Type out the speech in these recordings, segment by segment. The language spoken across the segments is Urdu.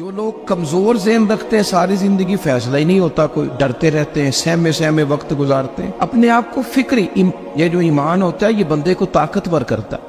جو لوگ کمزور ذہن رکھتے ہیں ساری زندگی فیصلہ ہی نہیں ہوتا، کوئی ڈرتے رہتے ہیں، سہمے سہمے وقت گزارتے ہیں، اپنے آپ کو فکری یہ جو ایمان ہوتا ہے یہ بندے کو طاقتور کرتا ہے،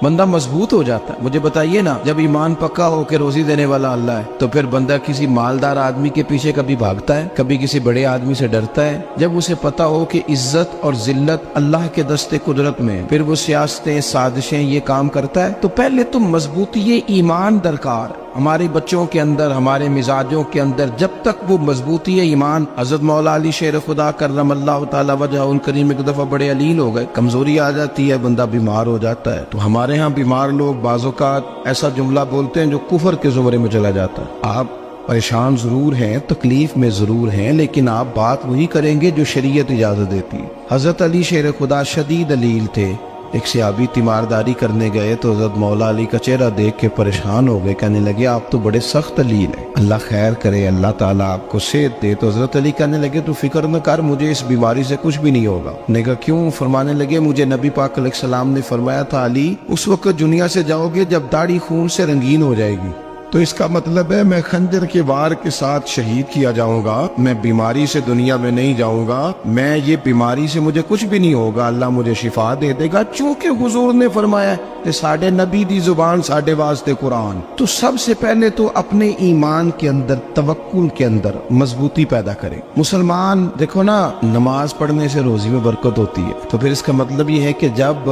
بندہ مضبوط ہو جاتا ہے۔ مجھے بتائیے نا، جب ایمان پکا ہو کہ روزی دینے والا اللہ ہے تو پھر بندہ کسی مالدار آدمی کے پیچھے کبھی بھاگتا ہے، کبھی کسی بڑے آدمی سے ڈرتا ہے؟ جب اسے پتا ہو کہ عزت اور ذلت اللہ کے دستے قدرت میں ہے، پھر وہ سیاستیں سازشیں یہ کام کرتا ہے۔ تو پہلے تو مضبوطی ایمان درکار ہے ہمارے بچوں کے اندر، ہمارے مزاجوں کے اندر۔ جب تک وہ مضبوطی ایمان، حضرت مولا علی شیر خدا کرم اللہ تعالی وجہ ان کریم ایک دفعہ بڑے علیل ہو گئے، کمزوری آ جاتی ہے، بندہ بیمار ہو جاتا ہے۔ تو ہمارے ہاں بیمار لوگ بعض اوقات ایسا جملہ بولتے ہیں جو کفر کے زمرے میں چلا جاتا ہے۔ آپ پریشان ضرور ہیں، تکلیف میں ضرور ہیں، لیکن آپ بات وہی کریں گے جو شریعت اجازت دیتی ہے۔ حضرت علی شیر خدا شدید علیل تھے، ایک صحابی تیمارداری کرنے گئے تو حضرت مولا علی کا چہرہ دیکھ کے پریشان ہو گئے، کہنے لگے آپ تو بڑے سخت علیل ہیں، اللہ خیر کرے، اللہ تعالیٰ آپ کو صحت دے۔ تو حضرت علی کہنے لگے تو فکر نہ کر، مجھے اس بیماری سے کچھ بھی نہیں ہوگا۔ نے کہا کیوں؟ فرمانے لگے مجھے نبی پاک علیہ السلام نے فرمایا تھا علی اس وقت دنیا سے جاؤ گے جب داڑھی خون سے رنگین ہو جائے گی، تو اس کا مطلب ہے میں خنجر کے وار کے ساتھ شہید کیا جاؤں گا، میں بیماری سے دنیا میں نہیں جاؤں گا، میں یہ بیماری سے مجھے کچھ بھی نہیں ہوگا، اللہ مجھے شفا دے دے گا، چونکہ حضور نے فرمایا کہ ساڈے نبی دی زبان ساڈے واسطے قرآن۔ تو سب سے پہلے تو اپنے ایمان کے اندر، توکل کے اندر مضبوطی پیدا کرے۔ مسلمان دیکھو نا، نماز پڑھنے سے روزی میں برکت ہوتی ہے، تو پھر اس کا مطلب یہ ہے کہ جب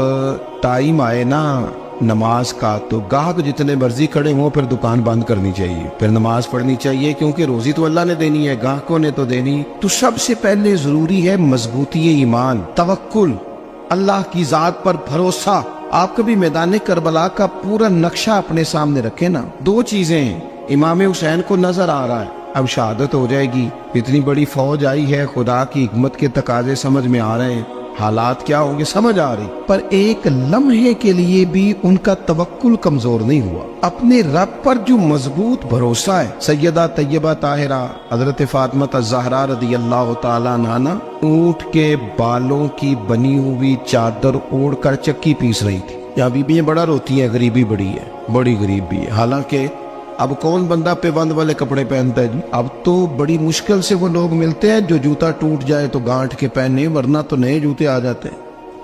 ٹائم آئے نا نماز کا تو گاہک جتنے مرضی کھڑے ہوں پھر دکان بند کرنی چاہیے، پھر نماز پڑھنی چاہیے، کیونکہ روزی تو اللہ نے دینی ہے، گاہکوں نے تو دینی۔ تو سب سے پہلے ضروری ہے مضبوطی ایمان، توکل، اللہ کی ذات پر بھروسہ۔ آپ کبھی میدان کربلا کا پورا نقشہ اپنے سامنے رکھیں نا، دو چیزیں ہیں، امام حسین کو نظر آ رہا ہے اب شہادت ہو جائے گی، اتنی بڑی فوج آئی ہے، خدا کی حکمت کے تقاضے سمجھ میں آ رہے ہیں، حالات کیا ہوں گے سمجھ آ رہی، پر ایک لمحے کے لیے بھی ان کا توکل کمزور نہیں ہوا۔ اپنے رب پر جو مضبوط بھروسہ ہے، سیدہ طیبہ طاہرہ حضرت فاطمہ الزہرا رضی اللہ تعالیٰ عنہ اونٹ کے بالوں کی بنی ہوئی چادر اوڑھ کر چکی پیس رہی تھی۔ یہاں بیویاں بڑا روتی ہیں، غریبی بڑی ہے، بڑی غریبی ہے، حالانکہ اب کون بندہ پیبند والے کپڑے پہنتا ہے جی؟ اب تو بڑی مشکل سے وہ لوگ ملتے ہیں جو جوتا ٹوٹ جائے تو گانٹھ کے پہنے، ورنہ تو نئے جوتے آ جاتے ہیں۔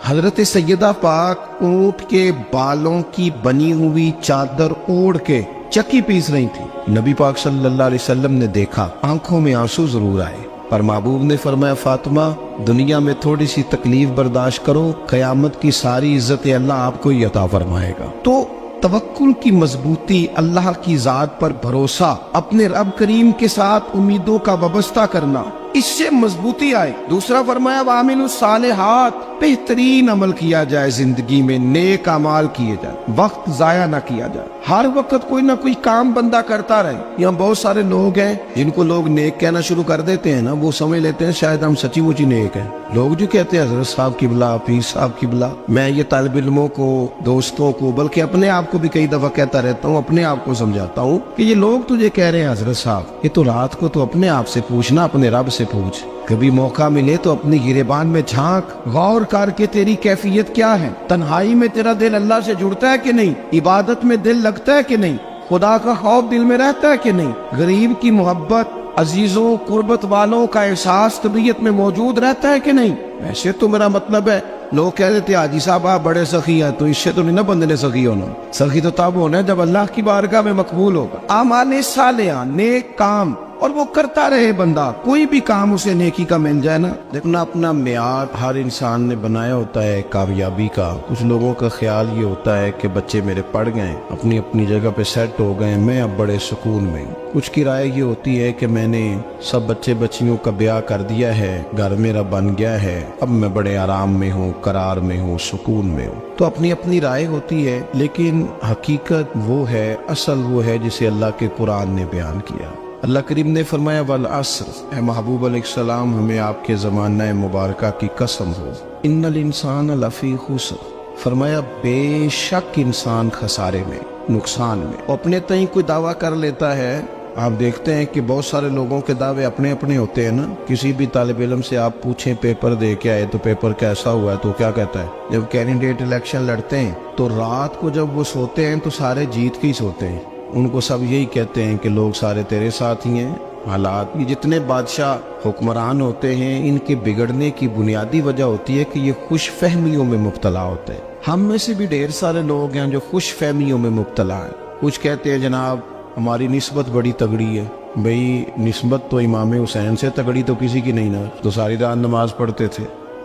حضرت سیدہ پاک اونٹ کے بالوں کی بنی ہوئی چادر اوڑھ کے چکی پیس رہی تھی۔ نبی پاک صلی اللہ علیہ وسلم نے دیکھا، آنکھوں میں آنسو ضرور آئے، پر محبوب نے فرمایا فاطمہ دنیا میں تھوڑی سی تکلیف برداشت کرو، قیامت کی ساری عزت اللہ آپ کو ہی عطا فرمائے گا۔ تو توکل کی مضبوطی، اللہ کی ذات پر بھروسہ، اپنے رب کریم کے ساتھ امیدوں کا وابستہ کرنا، اس سے مضبوطی آئے۔ دوسرا فرمایا وَعَمِلُوا الصَّالِحَاتِ، بہترین عمل کیا جائے زندگی میں، نیک اعمال کیے جائے، وقت ضائع نہ کیا جائے، ہر وقت کوئی نہ کوئی کام بندہ کرتا رہے۔ یہاں بہت سارے لوگ ہیں جن کو لوگ نیک کہنا شروع کر دیتے ہیں نا، وہ سمجھ لیتے ہیں شاید ہم سچی مچی نیک ہیں۔ لوگ جو کہتے ہیں حضرت صاحب کی بلا، پیر صاحب کی بلا، میں یہ طالب علموں کو، دوستوں کو، بلکہ اپنے آپ کو بھی کئی دفعہ کہتا رہتا ہوں، اپنے آپ کو سمجھاتا ہوں کہ یہ لوگ تجھے کہہ رہے ہیں حضرت صاحب، یہ تو رات کو تو اپنے آپ سے پوچھنا، اپنے رب سے پوچھ، کبھی موقع ملے تو اپنی گریبان میں جھانک، غور کر کے تیری کیفیت کیا ہے، تنہائی میں تیرا دل اللہ سے جڑتا ہے کہ نہیں، عبادت میں دل لگتا ہے کہ نہیں، خدا کا خوف دل میں رہتا ہے کہ نہیں، غریب کی محبت، عزیزوں قربت والوں کا احساس طبیعت میں موجود رہتا ہے کہ نہیں۔ ویسے تو میرا مطلب ہے، لوگ کہہ دیتے حاجی صاحب آپ بڑے سخی ہیں، تو اس سے تو نہیں نا بندے نے سخی ہونا، سخی تو تب ہونا ہے جب اللہ کی بارگاہ میں مقبول ہوگا۔ اعمال صالحہ، نیک کام، اور وہ کرتا رہے بندہ، کوئی بھی کام اسے نیکی کا مل جائے نا۔ دیکھنا اپنا معیار ہر انسان نے بنایا ہوتا ہے کامیابی کا۔ کچھ لوگوں کا خیال یہ ہوتا ہے کہ بچے میرے پڑھ گئے، اپنی اپنی جگہ پہ سیٹ ہو گئے، میں اب بڑے سکون میں ہوں۔ کچھ کی رائے یہ ہوتی ہے کہ میں نے سب بچے بچیوں کا بیاہ کر دیا ہے، گھر میرا بن گیا ہے، اب میں بڑے آرام میں ہوں، قرار میں ہوں، سکون میں ہوں۔ تو اپنی اپنی رائے ہوتی ہے، لیکن حقیقت وہ ہے، اصل وہ ہے جسے اللہ کے قرآن نے بیان کیا۔ اللہ کریم نے فرمایا والعصر، اے محبوب علیہ السلام ہمیں آپ کے زمانہ مبارکہ کی قسم ہو، ان الانسان لفی خسر، فرمایا بے شک انسان خسارے میں، نقصان میں۔ اپنے تئیں کوئی دعویٰ کر لیتا ہے، آپ دیکھتے ہیں کہ بہت سارے لوگوں کے دعوے اپنے اپنے ہوتے ہیں نا۔ کسی بھی طالب علم سے آپ پوچھیں پیپر دے کے آئے تو پیپر کیسا ہوا ہے تو کیا کہتا ہے؟ جب کینڈیڈیٹ الیکشن لڑتے ہیں تو رات کو جب وہ سوتے ہیں تو سارے جیت کے ہی سوتے ہیں، ان کو سب یہی کہتے ہیں کہ لوگ سارے تیرے ساتھ ہی ہیں. حالات یہ جتنے بادشاہ حکمران ہوتے ہیں ان کے بگڑنے کی بنیادی وجہ ہوتی ہے کہ یہ خوش فہمیوں میں مبتلا ہوتے ہیں. ہم میں سے بھی ڈھیر سارے لوگ ہیں جو خوش فہمیوں میں مبتلا ہیں. کچھ کہتے ہیں جناب ہماری نسبت بڑی تگڑی ہے. بھئی نسبت تو امام حسین سے تگڑی تو کسی کی نہیں نا. تو ساری رات نماز پڑھتے تھے,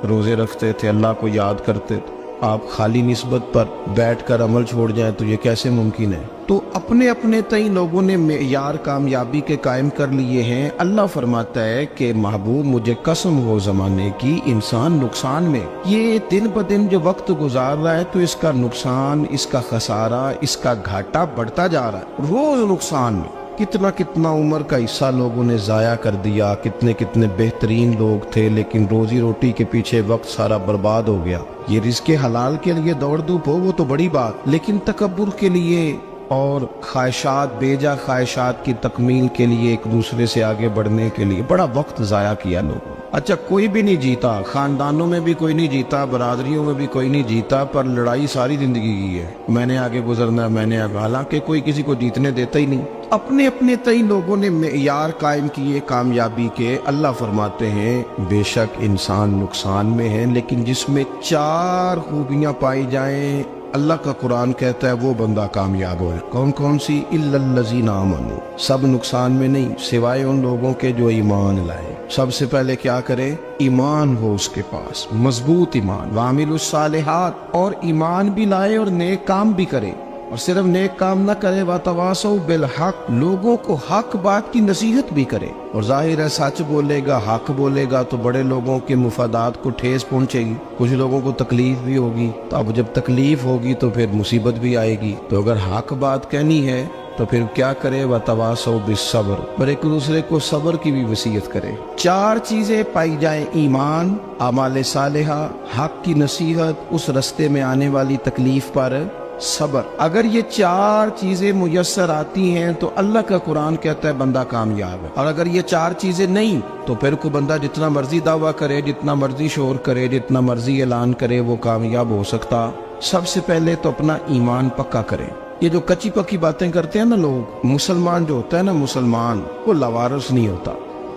روزے رکھتے تھے, اللہ کو یاد کرتے تھے. آپ خالی نسبت پر بیٹھ کر عمل چھوڑ جائیں تو یہ کیسے ممکن ہے؟ تو اپنے اپنے تئیں لوگوں نے معیار کامیابی کے قائم کر لیے ہیں. اللہ فرماتا ہے کہ محبوب مجھے قسم ہو زمانے کی انسان نقصان میں. یہ دن بدن جو وقت گزار رہا ہے تو اس کا نقصان, اس کا خسارہ, اس کا گھاٹا بڑھتا جا رہا ہے روز نقصان میں. کتنا کتنا عمر کا حصہ لوگوں نے ضائع کر دیا. کتنے کتنے بہترین لوگ تھے لیکن روزی روٹی کے پیچھے وقت سارا برباد ہو گیا. یہ رزق حلال کے لیے دوڑ دھوپ ہو وہ تو بڑی بات, لیکن تکبر کے لیے اور خواہشات, بیجا خواہشات کی تکمیل کے لیے, ایک دوسرے سے آگے بڑھنے کے لیے بڑا وقت ضائع کیا لوگوں. اچھا کوئی بھی نہیں جیتا, خاندانوں میں بھی کوئی نہیں جیتا, برادریوں میں بھی کوئی نہیں جیتا, پر لڑائی ساری زندگی کی ہے. میں نے آگے گزرنا, میں نے آگے, حالانکہ کوئی کسی کو جیتنے دیتا ہی نہیں. اپنے اپنے تئی لوگوں نے معیار قائم کیے کامیابی کے. اللہ فرماتے ہیں بے شک انسان نقصان میں ہے لیکن جس میں 4 خوبیاں پائی جائیں اللہ کا قرآن کہتا ہے وہ بندہ کامیاب ہوئے. کون کون سی؟ الا الذین آمنوا. سب نقصان میں نہیں سوائے ان لوگوں کے جو ایمان لائے. سب سے پہلے کیا کرے؟ ایمان ہو اس کے پاس, مضبوط ایمان. وعملوا الصالحات, اور ایمان بھی لائے اور نیک کام بھی کرے. اور صرف نیک کام نہ کرے, وتواصوا بالحق, لوگوں کو حق بات کی نصیحت بھی کرے. اور ظاہر ہے سچ بولے گا, حق بولے گا تو بڑے لوگوں کے مفادات کو ٹھیس پہنچے گی, کچھ لوگوں کو تکلیف بھی ہوگی. تو اب جب تکلیف ہوگی تو پھر مصیبت بھی آئے گی. تو اگر حق بات کہنی ہے تو پھر کیا کرے؟ وتواصوا بالصبر, اور ایک دوسرے کو صبر کی بھی وصیت کرے. 4 چیزیں پائی جائیں, ایمان, اعمال صالحہ, حق کی نصیحت, اس رستے میں آنے والی تکلیف پر صبر. اگر یہ 4 چیزیں میسر آتی ہیں تو اللہ کا قرآن کہتا ہے بندہ کامیاب ہے. اور اگر یہ 4 چیزیں نہیں تو پھر کوئی بندہ جتنا مرضی دعویٰ کرے, جتنا مرضی شور کرے, جتنا مرضی اعلان کرے, وہ کامیاب ہو سکتا. سب سے پہلے تو اپنا ایمان پکا کرے. یہ جو کچی پکی باتیں کرتے ہیں نا لوگ, مسلمان جو ہوتا ہے نا, مسلمان وہ لاوارث نہیں ہوتا,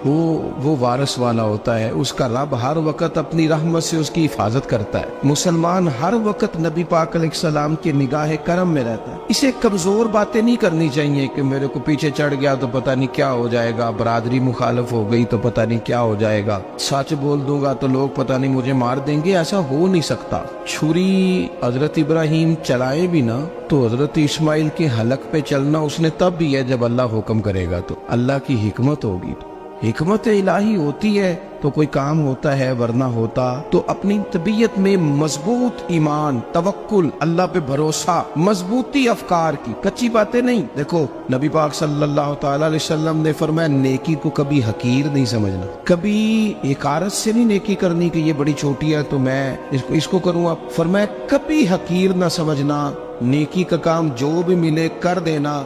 وہ وارث والا ہوتا ہے. اس کا رب ہر وقت اپنی رحمت سے اس کی حفاظت کرتا ہے. مسلمان ہر وقت نبی پاک علیہ السلام کی نگاہ کرم میں رہتا ہے. اسے کمزور باتیں نہیں کرنی چاہیے کہ میرے کو پیچھے چڑھ گیا تو پتہ نہیں کیا ہو جائے گا, برادری مخالف ہو گئی تو پتہ نہیں کیا ہو جائے گا, سچ بول دوں گا تو لوگ پتہ نہیں مجھے مار دیں گے. ایسا ہو نہیں سکتا. چھری حضرت ابراہیم چلائے بھی نا تو حضرت اسماعیل کے حلق پہ چلنا اس نے تب بھی ہے جب اللہ حکم کرے گا. تو اللہ کی حکمت ہوگی, حکمت الہی ہوتی ہے تو کوئی کام ہوتا ہے, ورنہ ہوتا. تو اپنی طبیعت میں مضبوط ایمان, توکل, اللہ پہ بھروسہ, مضبوطی افکار کی, کچی باتیں نہیں. دیکھو نبی پاک صلی اللہ تعالی علیہ وسلم نے فرمایا نیکی کو کبھی حقیر نہیں سمجھنا, کبھی حقارت سے نہیں نیکی کرنی کہ یہ بڑی چھوٹی ہے تو میں اس کو کروں. آپ فرمایا کبھی حقیر نہ سمجھنا, نیکی کا کام جو بھی ملے کر دینا.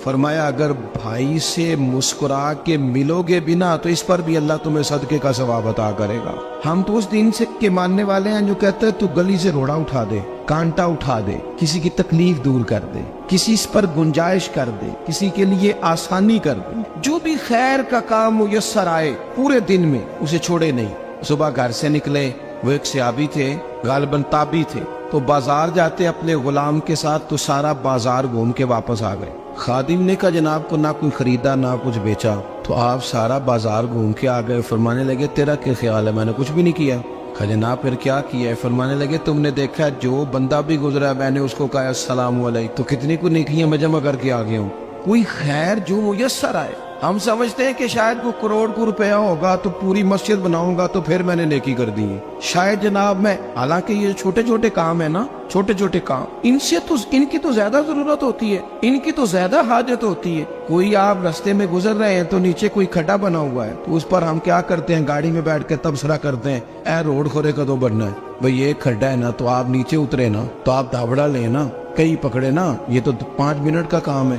فرمایا اگر بھائی سے مسکرا کے ملو گے بنا تو اس پر بھی اللہ تمہیں صدقے کا ثواب عطا کرے گا. ہم تو اس دین سے کے ماننے والے ہیں جو کہتے ہیں تو گلی سے روڑا اٹھا دے, کانٹا اٹھا دے, کسی کی تکلیف دور کر دے, کسی اس پر گنجائش کر دے, کسی کے لیے آسانی کر دے. جو بھی خیر کا کام میسر آئے پورے دن میں اسے چھوڑے نہیں. صبح گھر سے نکلے, وہ ایک صحابی تھے, غالباً تابعی تھے, تو بازار جاتے اپنے غلام کے ساتھ تو سارا بازار گھوم کے واپس آ گئے. خادم نے کہا جناب کو نہ کوئی خریدا نہ کچھ بیچا, تو آپ سارا بازار گھوم کے آ گئے. فرمانے لگے تیرا کیا خیال ہے؟ میں نے کچھ بھی نہیں کیا. کہا جناب پھر کیا کیا ہے؟ فرمانے لگے تم نے دیکھا جو بندہ بھی گزرا میں نے اس کو کہا السلام علیکم, تو کتنی کو نیکیاں میں جمع کر کے آ گیا ہوں. کوئی خیر جو میسر آئے. ہم سمجھتے ہیں کہ شاید کوئی کروڑ کو روپیہ ہوگا تو پوری مسجد بناؤں گا تو پھر میں نے نیکی کر دی ہے. شاید جناب میں, حالانکہ یہ چھوٹے چھوٹے کام ہے نا, چھوٹے چھوٹے کام, ان کی تو زیادہ ضرورت ہوتی ہے, ان کی تو زیادہ حاجت ہوتی ہے. کوئی آپ رستے میں گزر رہے ہیں تو نیچے کوئی کھڈا بنا ہوا ہے تو اس پر ہم کیا کرتے ہیں, گاڑی میں بیٹھ کے تبصرہ کرتے ہیں اے روڈ کھورے کدو بننا ہے بھئی, یہ کھڈا ہے نا تو آپ نیچے اترے نا, تو آپ دھاوڑا لیں نا, کئی پکڑے نا, یہ تو 5 منٹ کا کام ہے.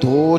2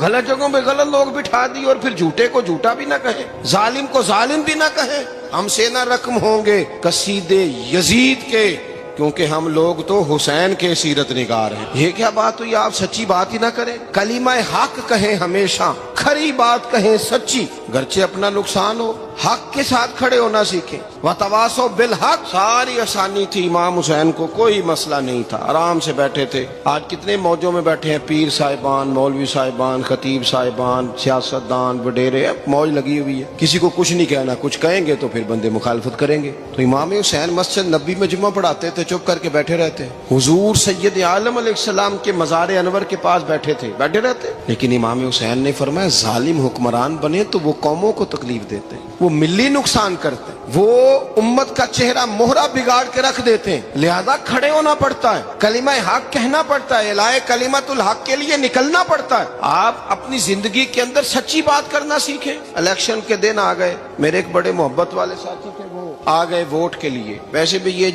غلط جگہوں پہ غلط لوگ بٹھا دی اور پھر جھوٹے کو جھوٹا بھی نہ کہے، ظالم کو ظالم بھی نہ کہے۔ ہم سے نہ رقم ہوں گے قصیدے یزید کے، کیونکہ ہم لوگ تو حسین کے سیرت نگار ہیں۔ یہ کیا بات ہوئی، آپ سچی بات ہی نہ کریں، کلمہ حق کہیں، ہمیشہ کھری بات کہیں، سچی، گرچہ اپنا نقصان ہو، حق کے ساتھ کھڑے ہونا سیکھیں۔ وتواصوا بالحق، ساری آسانی تھی، امام حسین کو کوئی مسئلہ نہیں تھا، آرام سے بیٹھے تھے۔ آج کتنے موجوں میں بیٹھے ہیں، پیر صاحبان، مولوی صاحبان، خطیب صاحبان، سیاستدان، وڈیرے، موج لگی ہوئی ہے، کسی کو کچھ نہیں کہنا، کچھ کہیں گے تو پھر بندے مخالفت کریں گے۔ تو امام حسین مسجد نبی میں جمعہ پڑھاتے تھے، چپ کر کے بیٹھے رہتے، حضور سید عالم علیہ السلام کے مزار انور کے پاس بیٹھے تھے، بیٹھے رہتے۔ لیکن امام حسین نے فرمایا ظالم حکمران بنے تو وہ قوموں کو تکلیف دیتے ہیں، وہ ملی نقصان کرتے ہیں، وہ امت کا چہرہ مہرہ بگاڑ کے رکھ دیتے ہیں، لہذا کھڑے ہونا پڑتا ہے، کلمہ حق کہنا پڑتا ہے، الائے کلمت الحق کے لیے نکلنا پڑتا ہے۔ آپ اپنی زندگی کے اندر سچی بات کرنا سیکھیں۔ الیکشن کے دن آ گئے، میرے ایک بڑے محبت والے ساتھی تھے، وہ آ گئے ووٹ کے لیے۔ ویسے بھی یہ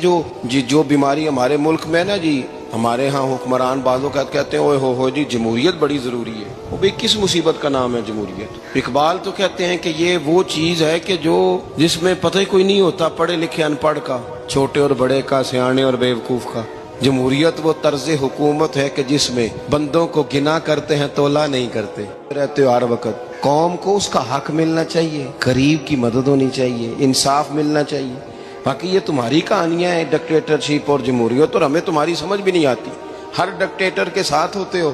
جو بیماری ہمارے ملک میں نا جی، ہمارے ہاں حکمران بعضوں کا کہتے ہیں اوے ہو جی جمہوریت بڑی ضروری ہے۔ وہ بھی کس مصیبت کا نام ہے جمہوریت؟ اقبال تو کہتے ہیں کہ یہ وہ چیز ہے کہ جس میں پتہ ہی کوئی نہیں ہوتا، پڑھے لکھے ان پڑھ کا، چھوٹے اور بڑے کا، سیانے اور بیوقوف کا۔ جمہوریت وہ طرز حکومت ہے کہ جس میں بندوں کو گنا کرتے ہیں، تولا نہیں کرتے رہتے ہو ہر وقت۔ قوم کو اس کا حق ملنا چاہیے، غریب کی مدد ہونی چاہیے، انصاف ملنا چاہیے۔ باقی یہ تمہاری کہانیاں ہیں ڈکٹیٹرشپ اور جمہوریت، اور ہمیں تمہاری سمجھ بھی نہیں آتی۔ ہر ڈکٹیٹر کے ساتھ ہوتے ہو،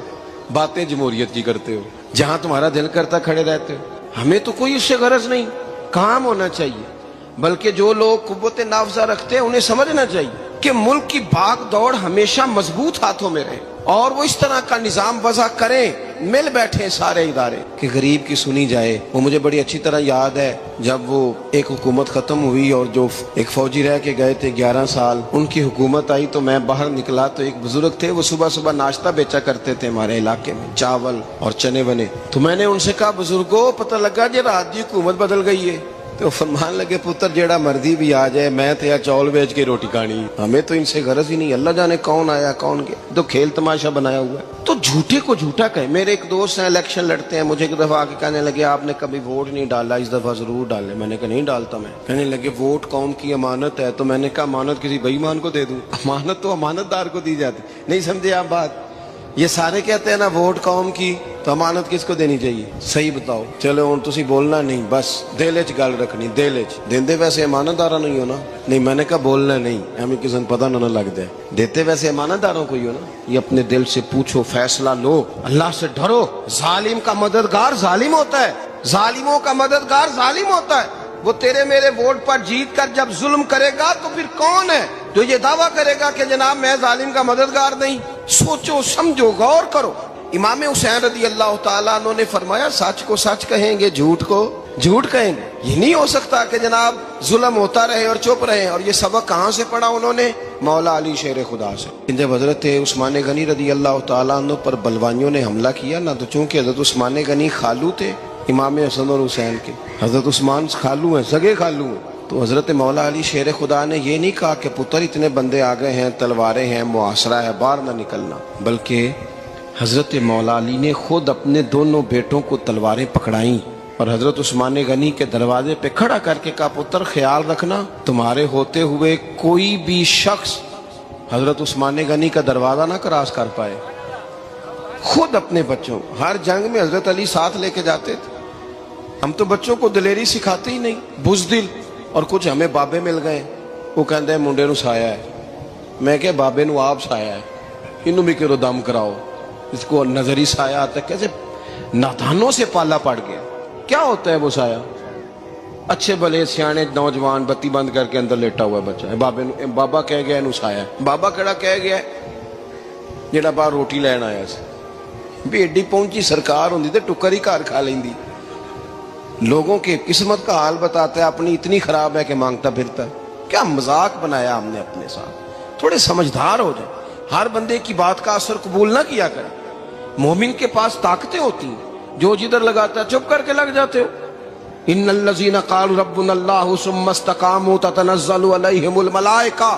باتیں جمہوریت کی کرتے ہو، جہاں تمہارا دل کرتا کھڑے رہتے ہو۔ ہمیں تو کوئی اس سے غرض نہیں، کام ہونا چاہیے، بلکہ جو لوگ قوت نافذہ رکھتے ہیں انہیں سمجھنا چاہیے کہ ملک کی بھاگ دوڑ ہمیشہ مضبوط ہاتھوں میں رہے، اور وہ اس طرح کا نظام وضع کریں، مل بیٹھے سارے ادارے کہ غریب کی سنی جائے۔ وہ مجھے بڑی اچھی طرح یاد ہے جب وہ ایک حکومت ختم ہوئی اور جو ایک فوجی رہ کے گئے تھے 11 سال، ان کی حکومت آئی تو میں باہر نکلا تو ایک بزرگ تھے، وہ صبح صبح ناشتہ بیچا کرتے تھے ہمارے علاقے میں، چاول اور چنے بنے۔ تو میں نے ان سے کہا بزرگوں پتہ لگا جی رات دی حکومت بدل گئی ہے۔ تو فرمان لگے پتر جیڑا مرضی بھی آ جائے، میں تو چاول بیچ کے روٹی کھانی، ہمیں تو ان سے غرض ہی نہیں، اللہ جانے کون آیا کون گیا، تو کھیل تماشا بنایا ہوا ہے۔ تو جھوٹے کو جھوٹا کہے۔ میرے ایک دوست ہیں الیکشن لڑتے ہیں، مجھے ایک دفعہ آ کے کہنے لگے آپ نے کبھی ووٹ نہیں ڈالا، اس دفعہ ضرور ڈالیں۔ میں نے کہا نہیں ڈالتا میں۔ کہنے لگے ووٹ قوم کی امانت ہے، تو میں نے کہا امانت کسی بے ایمان کو دے دوں؟ امانت تو امانت دار کو دی جاتی۔ نہیں سمجھے آپ بات؟ یہ سارے کہتے ہیں نا ووٹ قوم کی، تو امانت کس کو دینی چاہیے؟ صحیح بتاؤ۔ چلو ہوں تسی بولنا نہیں، بس دل وچ گل رکھنی، دل وچ دیندے ویسے امانت دارا نہیں ہو نا؟ نہیں، میں نے کہا بولنا نہیں، ہمیں کسی کو پتہ نہ لگ جائے، دیتے ویسے امانت داروں کو ہی ہو نا۔ یہ اپنے دل سے پوچھو، فیصلہ لو، اللہ سے ڈرو۔ ظالم کا مددگار ظالم ہوتا ہے، ظالموں کا مددگار ظالم ہوتا ہے۔ وہ تیرے میرے ووٹ پر جیت کر جب ظلم کرے گا تو پھر کون ہے جو یہ دعویٰ کرے گا کہ جناب میں ظالم کا مددگار نہیں؟ سوچو سمجھو، غور کرو۔ امام حسین رضی اللہ تعالیٰ عنہ نے فرمایا سچ کو سچ کہیں گے، جھوٹ کو جھوٹ کہیں گے۔ یہ نہیں ہو سکتا کہ جناب ظلم ہوتا رہے اور چپ رہے۔ اور یہ سبق کہاں سے پڑھا انہوں نے؟ مولا علی شیر خدا سے۔ جب حضرت عثمان غنی رضی اللہ تعالیٰ عنہ پر بلوائیوں نے حملہ کیا نا، تو چونکہ حضرت عثمان غنی خالو تھے امام حسن اور حسین کے، حضرت عثمان خالو ہیں، سگے خالو ہیں، تو حضرت مولا علی شیر خدا نے یہ نہیں کہا کہ پتر اتنے بندے آ گئے ہیں، تلواریں ہیں، محاصرہ ہے، باہر نہ نکلنا، بلکہ حضرت مولا علی نے خود اپنے دونوں بیٹوں کو تلواریں پکڑائیں اور حضرت عثمان غنی کے دروازے پہ کھڑا کر کے کہا پتر خیال رکھنا تمہارے ہوتے ہوئے کوئی بھی شخص حضرت عثمان غنی کا دروازہ نہ کراس کر پائے۔ خود اپنے بچوں، ہر جنگ میں حضرت علی ساتھ لے کے جاتے تھے۔ ہم تو بچوں کو دلیری سکھاتے ہی نہیں، بزدل۔ اور کچھ ہمیں بابے مل گئے، وہ کہتے ہیں منڈے نو سایا ہے، میں کہ بابے نو آپ سایا ہے، انہوں بھی کرو دم کراؤ، اس کو نظری سایہ آتا ہے۔ کیسے نادانوں سے پالا پڑ گیا۔ کیا ہوتا ہے وہ سایہ؟ اچھے بھلے سیانے نوجوان بتی بند کر کے اندر لیٹا ہوا ہے بچہ ہے، بابا کہہ گیا انہوں سایہ ہے۔ بابا کہڑا کہہ گیا ہے جڑا باہر روٹی لین آیا سی، بھی ایڈی پہنچی سرکار ہوندی تے ٹکر ہی گھر کھا لیندی۔ لوگوں کے قسمت کا حال بتاتا ہے، اپنی اتنی خراب ہے کہ مانگتا پھرتا ہے۔ کیا مذاق بنایا ہم نے اپنے ساتھ۔ تھوڑے سمجھدار ہو جائیں، ہر بندے کی بات کا اثر قبول نہ کیا کریں۔ مومن کے پاس طاقتیں ہوتی ہیں، جو جدھر لگاتا ہے چپ کر کے لگ جاتے ہو۔ ان الذین قالوا ربنا اللہ ثم استقاموا تتنزل علیہم الملائکہ،